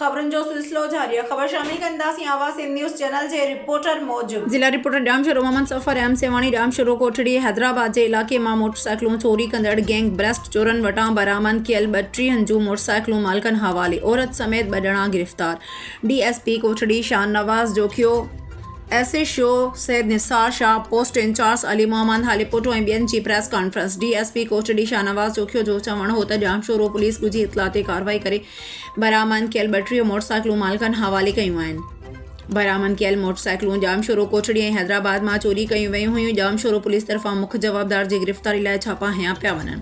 खबरन जो सिलसिलो जारी है। खबर शामिल कंदासीं आवाज़ न्यूज़ चैनल जे रिपोर्टर मौजूद जिला रिपोर्टर ॾामशोरो मोहम्मद सफ़र एम सेवाणी ॾामशोरो कोठड़ी हैदराबाद जे इलाइक़े मां मोटरसाइकिलूं चोरी कंदड़ गैंग ब्रेस्ट चोरनि वटां बरामद कयल 32 जूं मोटरसाइकिलूं मालिकनि हवाले। औरत समेत 2 ॼणा गिरफ़्तार। DSP Kotri Shan Nawaz Jokhio, SHO Syed Nisar Shah, post incharge Ali Mohammad Halepoto ऐं ॿियनि जी press conference. DSP Kotri Shahnawaz Jokhio जो चवणु हो त ॾामशोरो पुलिस ॻुझी इतला ते कार्रवाई करे बरामद कयल 32 मोटरसाइकिलूं मालिकनि हवाले कयूं आहिनि। बरामद कयल मोटरसाइकिलूं ॾामशोरो कोठड़ी ऐं हैदराबाद मां चोरी कयूं वयूं हुयूं। ॾामशोरो पुलिस तरफ़ां मुख्य जवाबदार जी गिरफ़्तारी लाइ छापा हया पिया वञनि।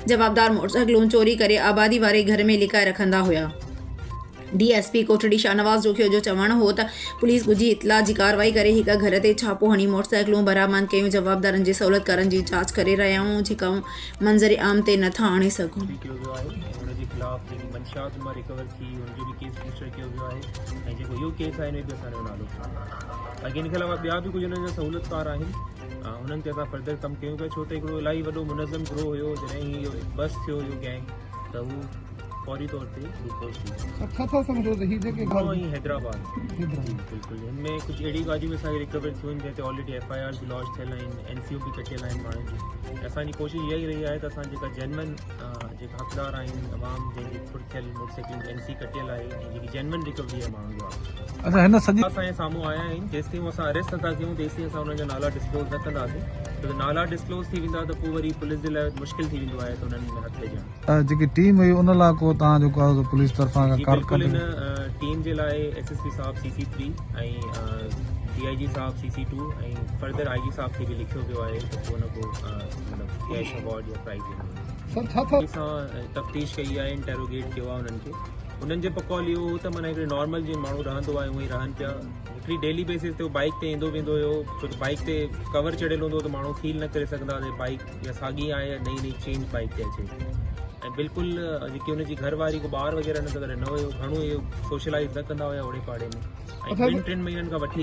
जवाबदार मोटरसाइकिलूं चोरी करे आबादी वारे घर में लिकाए रखंदा हुआ। DSP कोठड़ी शाहनवाज़ जोखियो जो चवणु हो त पुलिस ॻुझी इतला जी कार्रवाई करे हिक घर ते छापो हणी मोटरसाइकिलूं बरामद कयूं। जवाबदारनि जी सहूलियतकारनि जी जांच करे रहिया आहियूं जेका मंज़र आम ते नथा आणे सघूं। इन के अलावा ॿिया बि कुझु हुननि जा सहूलियतकार आहिनि, हुननि ते असां फर्दर कमु कयूं पिया। छो त हिकिड़ो इलाही वॾो मुनज़म ग्रोह हुयो, जॾहिं इहो बस थियो इहो गैंग त हू फौरी तौर ते हैदराबाद बिल्कुलु हिनमें कुझु अहिड़ी ॻाल्हियूं असांखे रिकवर थियूं आहिनि जंहिं ते ऑलरेडी FIR बि लॉन्च थियल आहिनि, NCO बि कटियल आहिनि माण्हुनि जी। असांजी कोशिशि इहा ई रही आहे त असां जेका जेनवन जेका हक़दार आहिनि तमामु जंहिंजी खुदि थियल मोटरसाइकिल NC कटियल आहे ऐं जेकी जेनवन रिकवरी आहे माण्हुनि जो असांजे साम्हूं आया आहिनि। जेसिताईं असां अरेस्ट नथा कयूं तेसिताईं असां हुननि जा नाला डिस्क्लोज़ न कंदासीं। छो त नाला डिस्क्लोज़ थी वेंदा त पोइ वरी पुलिस जे लाइ मुश्किल थी वेंदो आहे त हुननि में हथ विझणु। जेकी टीम हुई उन लाइ को तव्हां जेको आहे पुलिस तरफ़ां बिल्कुलु इन टीम जे लाइ SSP साहब CC3 ऐं DIG साहब CC2 ऐं फर्दर IG साहब खे बि लिखियो वियो आहे त पोइ न को मतिलबु कैश अवॉर्ड या प्राइज़ असां तफ़्तीश कई आहे, इंटेरोगेट कयो आहे हुननि खे। हुननि जे पकौल इहो हो त माना हिकिड़े नॉर्मल जीअं माण्हू रहंदो आहे उअं ई रहनि पिया। हिकिड़ी डेली बेसिस ते उहो बाइक ते ईंदो वेंदो हुयो, छो त बाइक ते कवर चढ़ियल हूंदो त माण्हू फील न करे सघंदा त बाइक या साॻी आहे या नई चेंज बाइक ते अचे। ऐं बिल्कुलु जेकी हुनजी घरवारी को ॿार वग़ैरह न त करे न हुयो, घणो इहो सोशलाइज़ न कंदा हुया ओड़े पाड़े में। ऐं 2-3 महीननि खां वठी